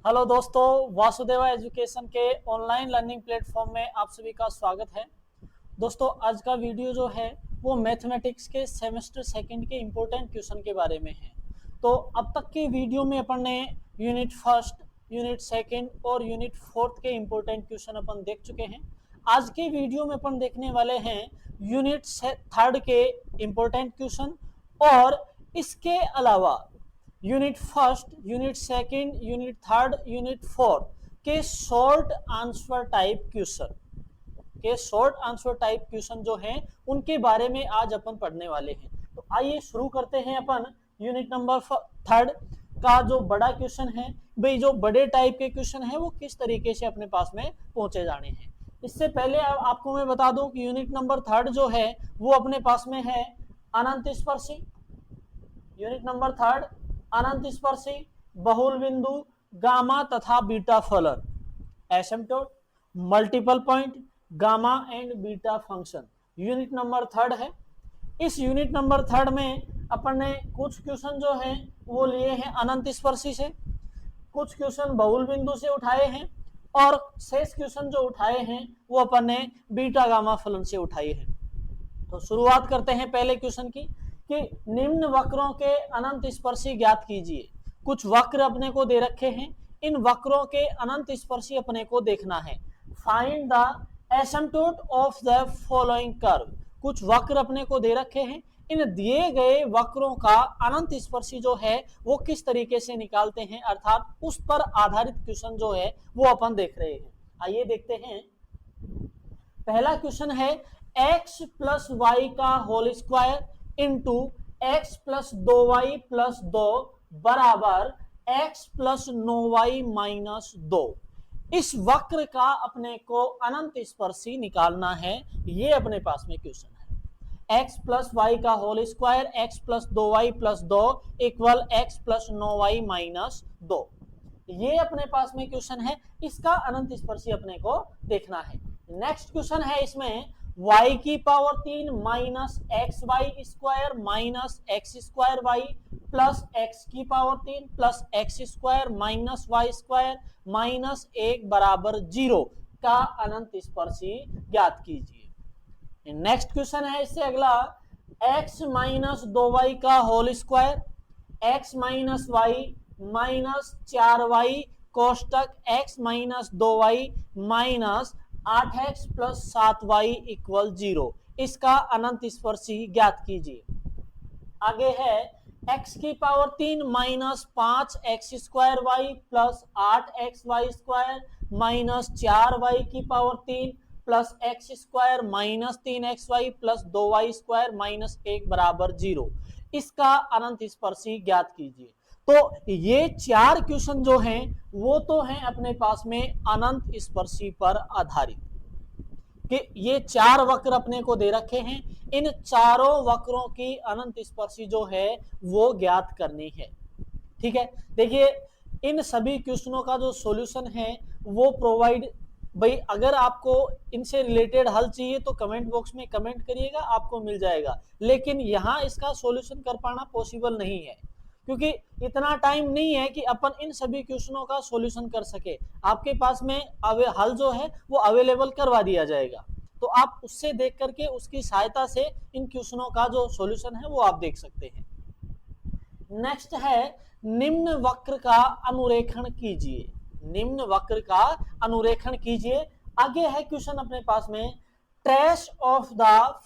Hello दोस्तों, Vasudeva education के online learning platform में आप सभी का स्वागत है। दोस्तों, आज का वीडियो जो है वो मैथमेटिक्स के सेमेस्टर सेकंड के इम्पोर्टेंट क्वेश्चन के बारे में है। तो अब तक की वीडियो में अपन ने यूनिट फर्स्ट, यूनिट सेकंड और यूनिट फोर्थ के इम्पोर्टेंट क्वेश्चन अपन देख चुके हैं। आज के वीडियो में अपन देखने वाले हैं यूनिट थर्ड के इम्पोर्टेंट क्वेश्चन और इसके अलावा unit first, unit second, unit third, unit fourth के शॉर्ट आंसर टाइप क्वेश्चन जो हैं उनके बारे में आज अपन पढ़ने वाले हैं। तो आइए शुरू करते हैं अपन यूनिट नंबर थर्ड का जो बड़ा क्वेश्चन है। भाई, जो बड़े टाइप के क्वेश्चन है वो किस तरीके से अपने पास में पहुंचे जाने हैं। इससे पहले आपको मैं बता दूं कि यूनिट नंबर थर्ड जो है वो अपने पास में है अनंत स्पर्शी। यूनिट नंबर थर्ड अनंत स्पर्शी, बहुल बिंदु, गामा तथा बीटा फलन, asymptote, multiple point, gamma and beta function unit number third है। इस यूनिट नंबर थर्ड में अपन ने कुछ क्वेश्चन जो हैं वो लिए हैं अनंत स्पर्शी से, कुछ क्वेश्चन बहुल बिंदु से उठाए हैं और शेष क्वेश्चन जो उठाए हैं वो अपन ने बीटा गामा फलन से उठाए हैं। तो शुरुआत करते हैं पहले क्वेश्चन की कि निम्न वक्रों के अनंत स्पर्शी ज्ञात कीजिए। कुछ वक्र अपने को दे रखे हैं, इन वक्रों के अनंत स्पर्शी अपने को देखना है। Find the asymptote of the following curve. कुछ वक्र अपने को दे रखे हैं, इन दिए गए वक्रों का अनंत स्पर्शी जो है वो किस तरीके से निकालते हैं, अर्थात उस पर आधारित क्वेश्चन जो है वो अपन देख रहे हैं। आइए देखते हैं। पहला क्वेश्चन है x प्लस वाई का whole square into X plus 2y plus 2 बराबर x प्लस 9y माइनस 2। इस वक्र का अपने को अनंत स्पर्शी निकालना है। ये अपने पास में क्वेश्चन है। x प्लस वाई का whole square, x plus 2y plus 2 equal x plus 9y minus 2। ये अपने पास में क्वेश्चन है, इसका अनंत स्पर्शी अपने को देखना है। नेक्स्ट क्वेश्चन है इसमें y की power 3 minus x y square minus x square Y plus x की power 3 plus x square minus y square minus 1 बराबर 0 का अनंत स्पर्शी ज्ञात कीजिए। नेक्स्ट क्वेश्चन है इससे अगला x माइनस 2y का whole square, x minus Y minus 4y कोष्टक x minus 2y minus 8x plus 7y equal 0। इसका अनंत स्पर्शी ज्ञात कीजिए। आगे है x की power 3 minus 5x square Y plus 8x Y square minus 4y की power 3 plus x square minus 3xy plus 2y square minus 1 बराबर 0। इसका अनंत स्पर्शी ज्ञात कीजिए। तो ये चार क्वेश्चन जो हैं वो तो हैं अपने पास में अनंत स्पर्शी पर आधारित, कि ये चार वक्र अपने को दे रखे हैं, इन चारों वक्रों की अनंत स्पर्शी जो है वो ज्ञात करनी है। ठीक है, देखिए इन सभी क्वेश्चनों का जो सॉल्यूशन है वो प्रोवाइड, भाई अगर आपको इनसे रिलेटेड हल चाहिए तो कमेंट बॉक्स में कमेंट करिएगा, आपको मिल जाएगा। लेकिन यहाँ इसका सॉल्यूशन कर पाना पॉसिबल नहीं है, क्योंकि इतना टाइम नहीं है कि अपन इन सभी क्वेश्चनों का सॉल्यूशन कर सके। आपके पास में हल जो है वो अवेलेबल करवा दिया जाएगा, तो आप उससे देख करके उसकी सहायता से इन क्वेश्चनों का जो सॉल्यूशन है वो आप देख सकते हैं। नेक्स्ट है निम्न वक्र का अनुरेखण कीजिए। निम्न वक्र का अनुरेखण कीजिए। आगे है क्वेश्चन अपने पास में trace of the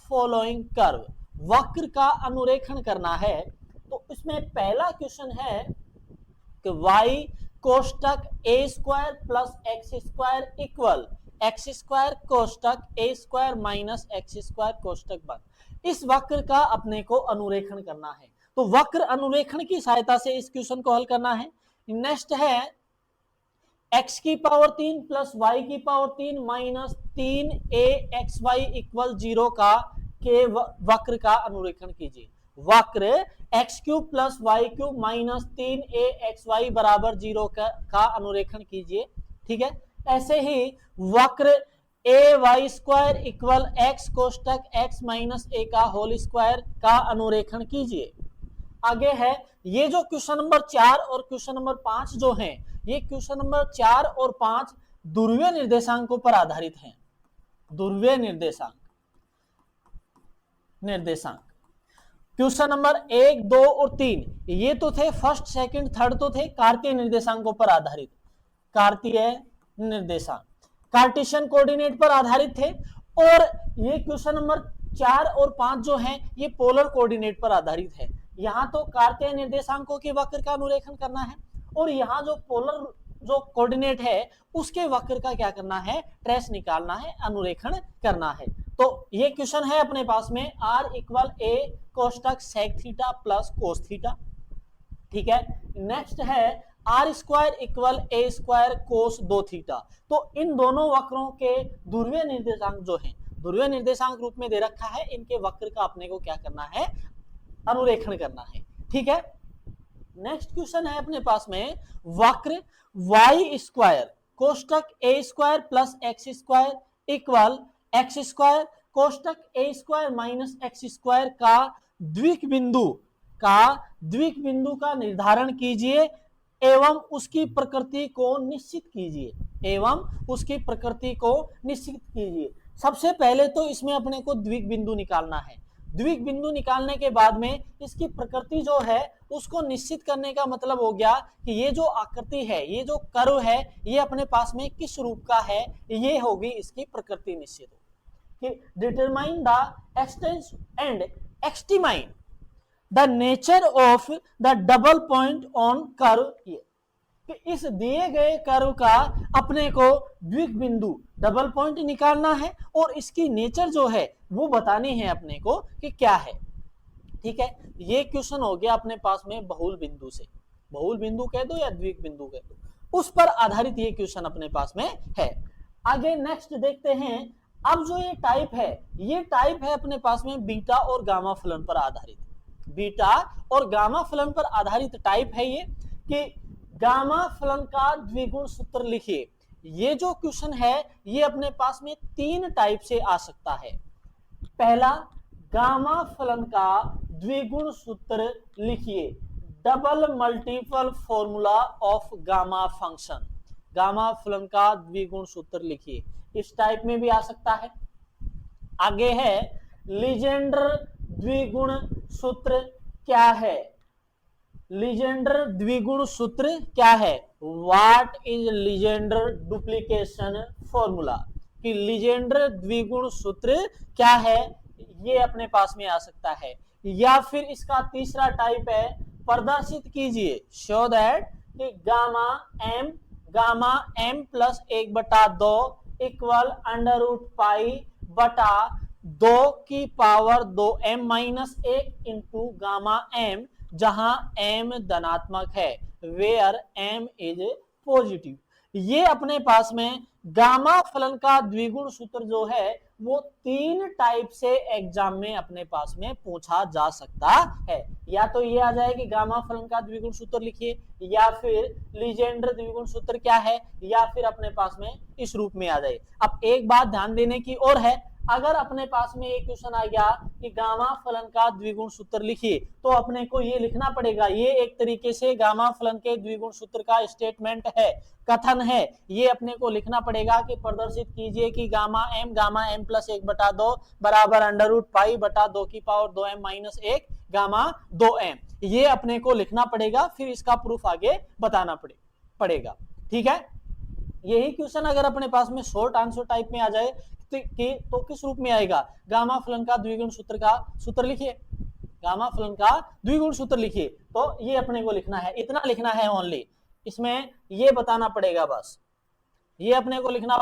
following curve. वक्र का अनुरेखण करना है। तो इसमें पहला क्वेश्चन है कि y कोष्टक a square plus x square equal x square कोष्टक a square minus x square कोष्टक बंद। इस वक्र का अपने को अनुरेखण करना है। तो वक्र अनुरेखण की सहायता से इस क्वेश्चन को हल करना है। नेक्स्ट है x की पावर 3 प्लस y की पावर 3 माइनस 3axy इक्वल 0 का के वक्र का अनुरेखण कीजिए। वक्र X cube plus Y cube minus 3axy बराबर 0 का अनुरेखण कीजिए। ठीक है, ऐसे ही वक्र a y square equal x कोष्टक एक्स माइनस ए का होल स्क्वायर का अनुरेखण कीजिए। आगे है ये जो क्वेश्चन नंबर 4 और क्वेश्चन नंबर 5 जो हैं ये क्वेश्चन नंबर 4 और 5 ध्रुवीय निर्देशांकों पर आधारित हैं। ध्रुवीय निर्देशांक क्वेश्चन नंबर 1, 2 और 3 ये तो थे फर्स्ट, सेकंड, थर्ड तो थे कार्तीय निर्देशांकों पर आधारित, कार्तीय निर्देशांक कार्टेशियन कोऑर्डिनेट पर आधारित थे। और ये क्वेश्चन नंबर 4 और 5 जो हैं ये पोलर कोऑर्डिनेट पर आधारित है। यहाँ तो कार्तीय निर्देशांकों के वक्र का अनुरेखण करना है और यहाँ जो पोलर जो कोऑर्डिनेट है उसके वक्र का क्या करना है, ट्रेस निकालना है, अनुरेखण करना है। तो ये क्वेश्चन है अपने पास में r equal a कोष्टक sec theta plus cos theta, ठीक है। नेक्स्ट है r square equal a square cos 2 theta. तो इन दोनों वक्रों के ध्रुवीय निर्देशांक जो हैं ध्रुवीय निर्देशांक रूप में दे रखा है, इनके वक्र का अपने को क्या करना है, अनुरेखण करना है, ठीक है। नेक्स्ट क्वेश्चन है अपने पास में वक्र y स्क्वायर कोष्टक a square plus x square equal x square कोष्टक a square minus x square का द्विक बिंदु का निर्धारण कीजिए एवं उसकी प्रकृति को निश्चित कीजिए। सबसे पहले तो इसमें अपने को द्विक बिंदु निकालना है। द्विक बिंदु निकालने के बाद में इसकी प्रकृति जो है उसको निश्चित करने का मतलब हो गया कि ये जो आकृति है, ये जो कर्व है, ये अपने पास में किस रूप का है, ये होगी इसकी प्रकृति निश्चित होगी। कि determine the existence and examine the nature of the double point on curve, ये कि इस दिए गए कर्व का अपने को द्विक बिंदु डबल पॉइंट निकालना है और इसकी नेचर जो है वो बतानी है अपने को कि क्या है, ठीक है। ये क्वेश्चन हो गया अपने पास में बहुल बिंदु से, बहुल बिंदु कह दो या द्विक बिंदु कह दो, उस पर आधारित ये क्वेश्चन अपने पास में है। आगे नेक्स्ट देखते हैं। अब जो ये टाइप है अपने पास में बीटा और गामा फलन पर आधारित, बीटा और गामा फलन पर आधारित टाइप है ये कि गामा फलन का द्विगुण सूत्र लिखिए। ये जो क्वेश्चन है ये अपने पास में 3 टाइप से आ सकता है। पहला, गामा फलन का द्विगुण सूत्र लिखिए, double multiple formula of gamma function. Gamma फलन का द्विगुण सूत्र लिखिए, इस टाइप में भी आ सकता है। आगे है लीजेंडर द्विगुण सूत्र क्या है, लीजेंडर द्विगुण सूत्र क्या है, what is Legender duplication formula, कि लीजेंडर द्विगुण सूत्र क्या है, ये अपने पास में आ सकता है। या फिर इसका तीसरा टाइप है, प्रदर्शित कीजिए, शो दैट कि gamma m plus 1/2 equal under root pi बटा 2 की power 2m minus 1 into gamma m, जहां m धनात्मक है, वेयर m इज पॉजिटिव। ये अपने पास में गामा फलन का द्विगुण सूत्र जो है वो 3 टाइप से एग्जाम में अपने पास में पूछा जा सकता है। या तो ये आ जाए कि गामा फलन का द्विगुण सूत्र लिखिए, या फिर लीजेंडर द्विगुण सूत्र क्या है, या फिर अपने पास में इस रूप में आ जाए। अब एक बात ध्यान देने की और है, अगर अपने पास में एक क्वेश्चन आ गया कि गामा फलन का द्विगुण सूत्र लिखिए, तो अपने को ये लिखना पड़ेगा, ये एक तरीके से गामा फलन के द्विगुण सूत्र का स्टेटमेंट है, कथन है। ये अपने को लिखना पड़ेगा कि प्रदर्शित कीजिए कि गामा m प्लस 1/2 बराबर अंडर रूट पाई बटा 2 की power 2m minus 1 gamma 2m, ये अपने को लिखना पड़ेगा, फिर इसका प्रूफ आगे बताना पड़ेगा, ठीक है। यही क्वेश्चन अगर अपने पास में शॉर्ट आंसर टाइप में आ जाए तो किस रूप में आएगा, गामा फलन का द्विगुण सूत्र का सूत्र लिखिए, गामा फलन का द्विगुण सूत्र लिखिए, तो ये अपने को लिखना है, इतना लिखना है ओनली, इसमें ये बताना पड़ेगा बस, ये अपने को लिखना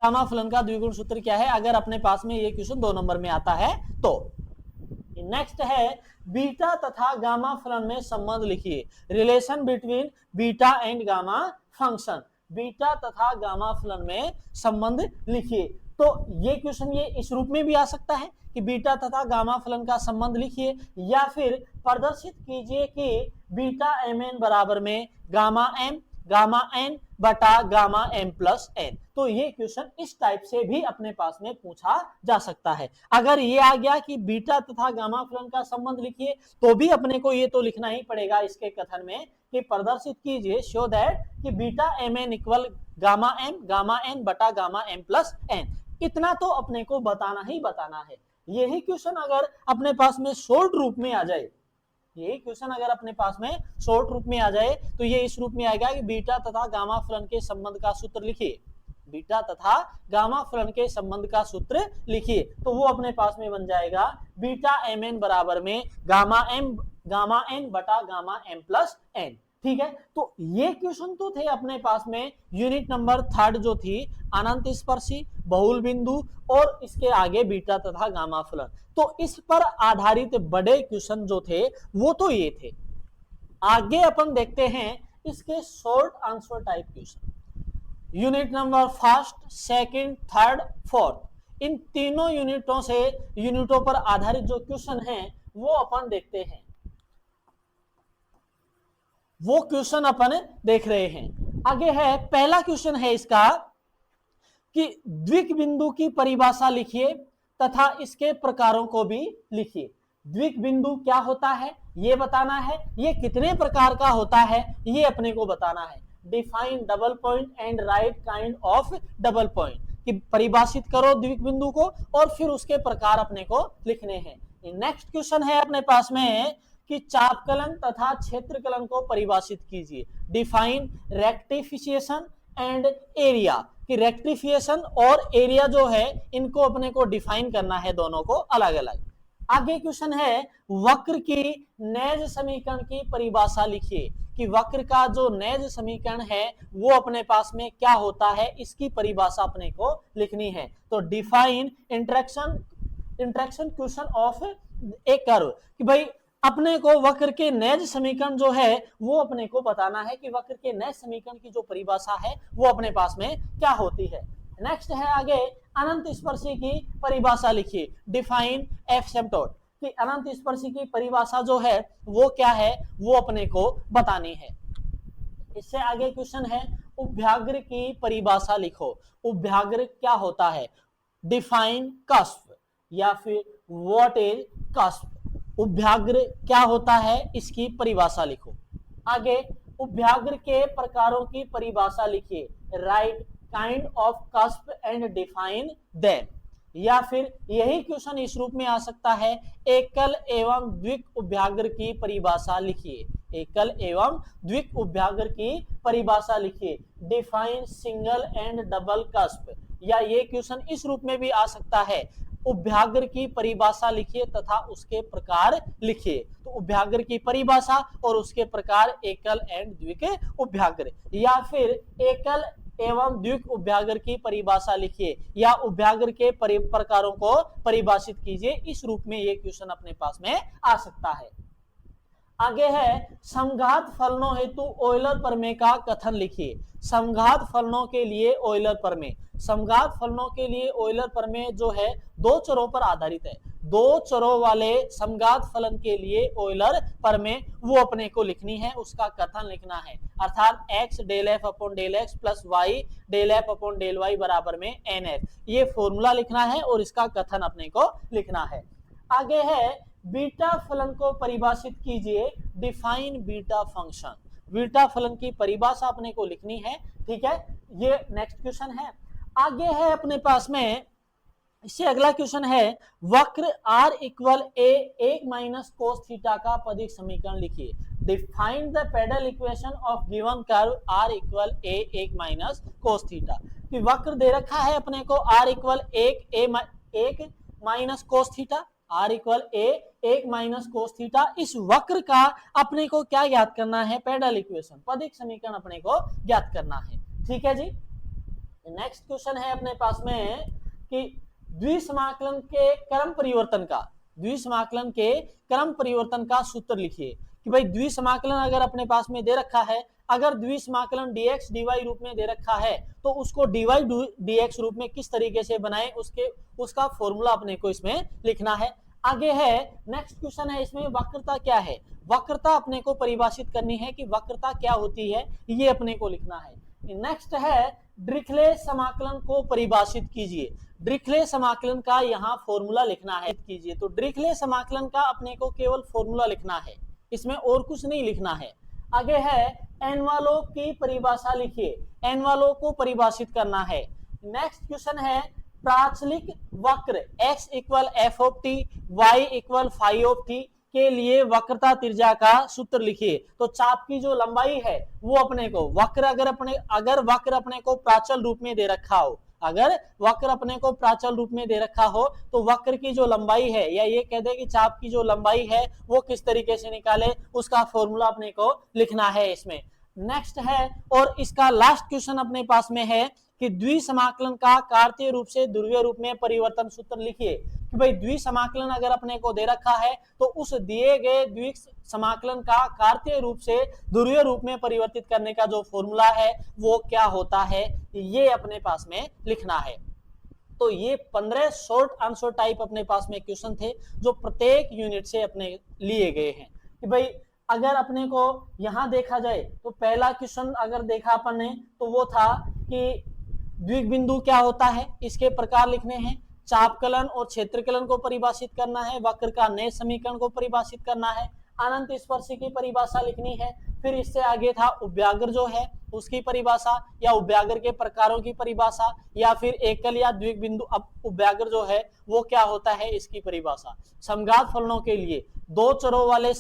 गामा फलन का द्विगुण सूत्र क्या है, अगर अपने पास में ये क्वेश्चन 2 नंबर में आता है तो। नेक्स्ट है बीटा तथा गामा फलन में संबंध लिखिए, relation between beta and gamma function, beta तथा गामा फलन में संबंध लिखिए। तो ये क्वेश्चन ये इस रूप में भी आ सकता है कि बीटा तथा गामा फलन का संबंध लिखिए, या फिर प्रदर्शित कीजिए कि बीटा mn बराबर में गामा n बटा गामा m प्लस n। तो ये क्वेश्चन इस टाइप से भी अपने पास में पूछा जा सकता है। अगर ये आ गया कि बीटा तथा गामा फलन का संबंध लिखिए, तो भी अपने को ये तो लिखना ही पड़ेगा इसके कथन में कि प्रदर्शित कीजिए, शो दैट कि beta m n equal gamma n बटा गामा एम प्लस एन। इतना तो अपने को बताना ही बताना है। यही क्वेश्चन अगर अपने पास में शॉर्ट रूप में आ जाए, यही क्वेश्चन अगर अपने पास में शॉर्ट रूप में आ जाए तो ये इस रूप में आएगा कि बीटा तथा गामा फलन के संबंध का सूत्र लिखिए, बीटा तथा गामा फलन के संबंध का सूत्र लिखिए, तो वो अपने पास में बन जाएगा बीटा एम एन बराबर में गामा एन बटा गामा एम प्लस एन। ठीक है, तो ये क्वेश्चन तो थे अपने पास में यूनिट नंबर 3 जो थी अनंत स्पर्शी, बहुल बिंदु और इसके आगे बीटा तथा गामा फलन। तो इस पर आधारित बड़े क्वेश्चन जो थे वो तो ये थे। आगे अपन देखते हैं इसके short answer type question. Unit number 1, 2, 3, 4 इन तीनों यूनिटों पर आधारित जो क्वेश्चन हैं वो अपन देखते हैं, वो क्वेश्चन अपन देख रहे हैं। आगे है पहला क्वेश्चन है इसका कि द्विक बिंदु की परिभाषा लिखिए तथा इसके प्रकारों को भी लिखिए। द्विक बिंदु क्या होता है ये बताना है, ये कितने प्रकार का होता है ये अपने को बताना है। Define double point and right kind of double point, कि परिभाषित करो द्विक बिंदु को और फिर उसके प्रकार अपने को लिखने हैं। नेक्स्ट क्वेश्चन है अपने पास में कि चापकलन तथा क्षेत्रकलन को परिभाषित कीजिए। डिफाइन रेक्टिफिकेशन एंड एरिया, कि रेक्टिफिकेशन और एरिया जो है इनको अपने को डिफाइन करना है, दोनों को अलग अलग। आगे क्वेश्चन है वक्र की नैज समीकरण की परिभाषा लिखिए, कि वक्र का जो नैज समीकरण है वो अपने पास में क्या होता है, इसकी परिभाषा अपने को लिखनी है। तो define interaction question of A curve, कि भाई अपने को वक्र के नैज समीकरण जो है वो अपने को बताना है कि वक्र के नैज समीकरण की जो परिभाषा है वो अपने पास में क्या होती है। नेक्स्ट है आगे अनंत स्पर्शी की परिभाषा लिखिए। डिफाइन एफ सेम्टोड, कि अनंत स्पर्शी की परिभाषा जो है वो क्या है वो अपने को बतानी है। इससे आगे क्वेश्चन है उपभ्याग्र की परिभाषा लिखो। उपभ्याग्र क्या होता है, डिफाइन कस्प, या फिर व्हाट इज कस्प, उपभ्याग्र क्या होता है इसकी परिभाषा लिखो। आगे उपभ्याग्र के प्रकारों की परिभाषा लिखिए। Right kind of cusp and define them, या फिर यही क्वेश्चन इस रूप में आ सकता है एकल एवं द्विक उपभ्याग्र की परिभाषा लिखिए। एकल एवं द्विक उपभ्याग्र की परिभाषा लिखिए। Define single and double cusp, या ये क्वेश्चन इस रूप में भी आ सकता है उपभ्याग्र की परिभाषा लिखिए तथा उसके प्रकार लिखिए। तो उपभ्याग्र की परिभाषा और उसके प्रकार एकल एंड द्विक उपभ्याग्र, या फिर एकल एवं द्विक उपभ्याग्र की परिभाषा लिखिए या उपभ्याग्र के प्रकारों को परिभाषित कीजिए। इस रूप में ये क्वेश्चन अपने पास में आ सकता है। आगे है समघात फलनों हेतु ऑयलर प्रमेय का कथन लिखिए। समघात फलनों के लिए ऑयलर प्रमेय, समघात फलनों के लिए ऑयलर प्रमेय जो है दो चरों पर आधारित है। दो चरों वाले समघात फलन के लिए ऑयलर प्रमेय वो अपने को लिखनी है, उसका कथन लिखना है। अर्थात x del f upon del x plus y del f upon del y बराबर में एन एफ, ये फॉर्मूला लिखना है और इसका कथन अपने को लिखना है। आगे है बीटा फलन को परिभाषित कीजिए। डिफाइन बीटा फंक्शन, बीटा फलन की परिभाषा अपने को लिखनी है। ठीक है, ये नेक्स्ट क्वेश्चन है। आगे है अपने पास में, इससे अगला क्वेश्चन है वक्र r इक्वल ए एक माइनस कोस थीटा का पदिक समीकरण लिखिए। Define the pedal equation of given curve r equal a एक माइनस कोस थीटा, कि वक्र दे रखा है अपने को r इक्वल एक minus cos theta, r equal एक माइनस कोस थीटा। इस वक्र का अपने को क्या ज्ञात करना है, पेडल इक्वेशन, पदिक समीकरण अपने को ज्ञात करना है। ठीक है जी। नेक्स्ट क्वेश्चन है अपने पास में कि द्विसमाकलन के क्रम परिवर्तन का सूत्र लिखिए। कि भाई द्विसमाकलन अगर अपने पास में दे रखा है, अगर द्विसमाकलन dx dy रूप में दे रखा है तो उसको dy dx रूप में किस तरीके से बनाए उसका फॉर्मूला अपने को इसमें लिखना है। आगे है नेक्स्ट क्वेश्चन है, इसमें वक्रता क्या है, वक्रता अपने को परिभाषित करनी है कि वक्रता क्या होती है, ये अपने को लिखना है। नेक्स्ट है डिरिख्ले समाकलन को परिभाषित कीजिए। डिरिख्ले समाकलन का यहाँ फॉर्मूला लिखना है कीजिए। तो डिरिख्ले समाकलन का अपने को केवल फॉर्मूला लिखना है, इसमें और कुछ नहीं लिखना है। आगे है एनवलोप की परिभाषा लिखिए, एनवलोप को परिभाषित करना है। नेक्स्ट क्वेश्चन है प्राचलिक वक्र x equal f of t y equal five of t के लिए वक्रता त्रिज्या का सूत्र लिखिए। तो चाप की जो लंबाई है वो अपने को वक्र अगर वक्र अपने को प्राचल रूप में दे रखा हो, अगर वक्र अपने को प्राचल रूप में दे रखा हो तो वक्र की जो लंबाई है, या ये कह दे कि चाप की जो लंबाई है वो किस तरीके से निकाले, उसका फॉर्मूला अपने को लिखना है इसमें। नेक्स्ट है, और इसका लास्ट क्वेश्चन अपने पास में है कि द्विसमाकलन का कार्तीय रूप से ध्रुवीय रूप में परिवर्तन सूत्र लिखिए। कि भाई द्विसमाकलन अगर अपने को दे रखा है तो उस दिए गए द्विसमाकलन का कार्तीय रूप से ध्रुवीय रूप में परिवर्तित करने का जो फॉर्मूला है वो क्या होता है, ये अपने पास में लिखना है। तो ये 15 शॉर्ट आंसर टाइप अपने पास में क्वेश्चन थे जो प्रत्येक यूनिट से अपने लिए गए हैं। कि भाई अगर अपने को यहां देखा जाए तो पहला क्वेश्चन अगर देखा अपन ने तो वो था कि द्विबिंदु क्या होता है, इसके प्रकार लिखने हैं, चापकलन और क्षेत्रकलन को परिभाषित करना है, वक्र का नए समीकरण को परिभाषित करना है, अनंत स्पर्शी की परिभाषा लिखनी है, फिर इससे आगे था उपव्यागर जो है उसकी परिभाषा या उपव्यागर के प्रकारों की परिभाषा, या फिर एकल या द्विबिंदु उपव्यागर जो है वो क्या होता है इसकी परिभाषा। समघात फलनों के लिए दो चरों वाले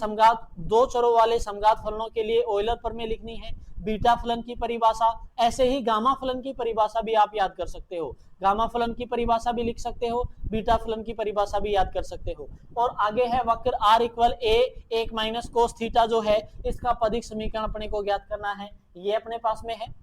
समघात फलनों के लिए ऑयलर प्रमेय लिखनी है, बीटा फलन की परिभाषा, ऐसे ही गामा फलन की परिभाषा भी आप याद कर सकते हो, गामा फलन की परिभाषा भी लिख सकते हो, बीटा फलन की परिभाषा भी याद कर सकते हो। और आगे है वक्र r इक्वल ए एक माइनस कोस थीटा जो है इसका पदिक समीकरण अपने को ज्ञात करना है, ये अपने पास में है।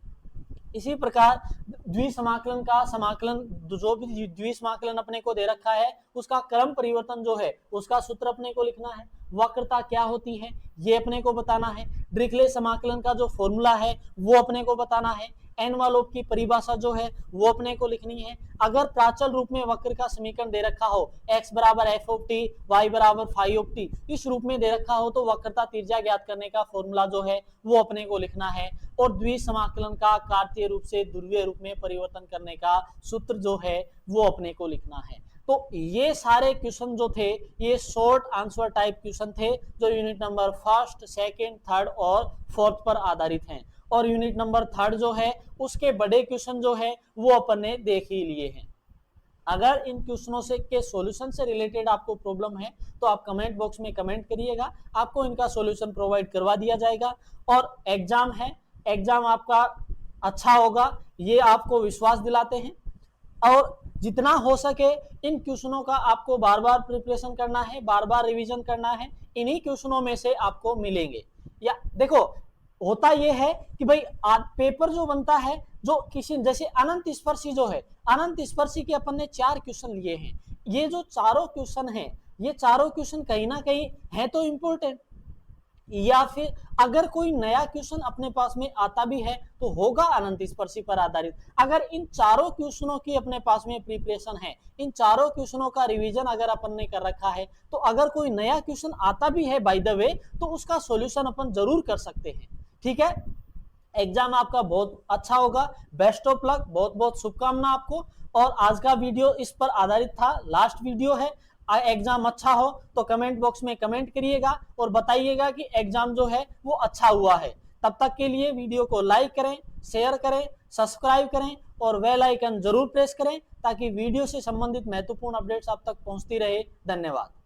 इसी प्रकार द्विसमाकलन का समाकलन, जो भी द्विसमाकलन अपने को दे रखा है उसका क्रम परिवर्तन जो है उसका सूत्र अपने को लिखना है, वक्रता क्या होती है ये अपने को बताना है, डिरिचलेट समाकलन का जो फॉर्मूला है वो अपने को बताना है, एनवलोप की परिभाषा जो है वो अपने को लिखनी है। अगर प्राचल रूप में वक्र का समीकरण दे रखा हो x बराबर एफ ऑफ टी वाई बराबर फाइव ऑफ टी इस रूप में दे रखा हो तो वक्रता त्रिज्या ज्ञात करने का फॉर्मूला जो है वो अपने को लिखना है, और द्विसमाकलन का कार्तीय रूप से ध्रुवीय रूप में परिवर्तन करने का सूत्र जो है वो अपने को लिखना है। तो ये सारे क्वेश्चन जो थे ये शॉर्ट आंसर टाइप क्वेश्चन थे जो unit number first, second, third और फोर्थ पर आधारित हैं, और यूनिट नंबर थर्ड जो है उसके बड़े क्वेश्चन जो है वो अपन ने देख ही लिए हैं। अगर इन क्वेश्चनों से के सॉल्यूशन से रिलेटेड आपको प्रॉब्लम है तो आप कमेंट बॉक्स में कमेंट करिएगा, आपको इनका सॉल्यूशन प्रोवाइड करवा दिया जाएगा। और एग्जाम है, एग्जाम आपका अच्छा होगा ये आपको विश्वास दिलाते हैं, और जितना हो सके इन क्वेश्चनों का आपको बार बार प्रिपरेशन करना है, बार बार रिवीजन करना है, इन्हीं क्वेश्चनों में से आपको मिलेंगे। या देखो होता यह है कि भाई पेपर जो बनता है जो किसी जैसे अनंत स्पर्शी जो है, अनंत स्पर्शी के अपन ने 4 क्वेश्चन लिए हैं, ये जो चारों क्वेश्चन हैं ये चारों क्वेश्चन कहीं ना कहीं है तो इंपॉर्टेंट, या फिर अगर कोई नया क्वेश्चन अपने पास में आता भी है तो होगा अनंत स्पर्शी पर आधारित। अगर इन चारों क्वेश्चनों की अपने पास में प्रिपरेशन है, इन चारों क्वेश्चनों का रिवीजन अगर अपन ने कर रखा है तो अगर कोई नया क्वेश्चन आता भी है बाय द वे तो उसका सॉल्यूशन अपन जरूर कर सकते हैं। ठीक है, एग्जाम आपका बहुत अच्छा होगा, बेस्ट ऑफ लक, बहुत बहुत शुभकामना आपको। और आज का वीडियो इस पर आधारित था, लास्ट वीडियो है। एग्जाम अच्छा हो तो कमेंट बॉक्स में कमेंट करिएगा और बताइएगा कि एग्जाम जो है वो अच्छा हुआ है। तब तक के लिए वीडियो को लाइक करें, शेयर करें, सब्सक्राइब करें और बेल आइकन जरूर प्रेस करें ताकि वीडियो से संबंधित महत्वपूर्ण अपडेट्स आप तक पहुंचती रहे। धन्यवाद।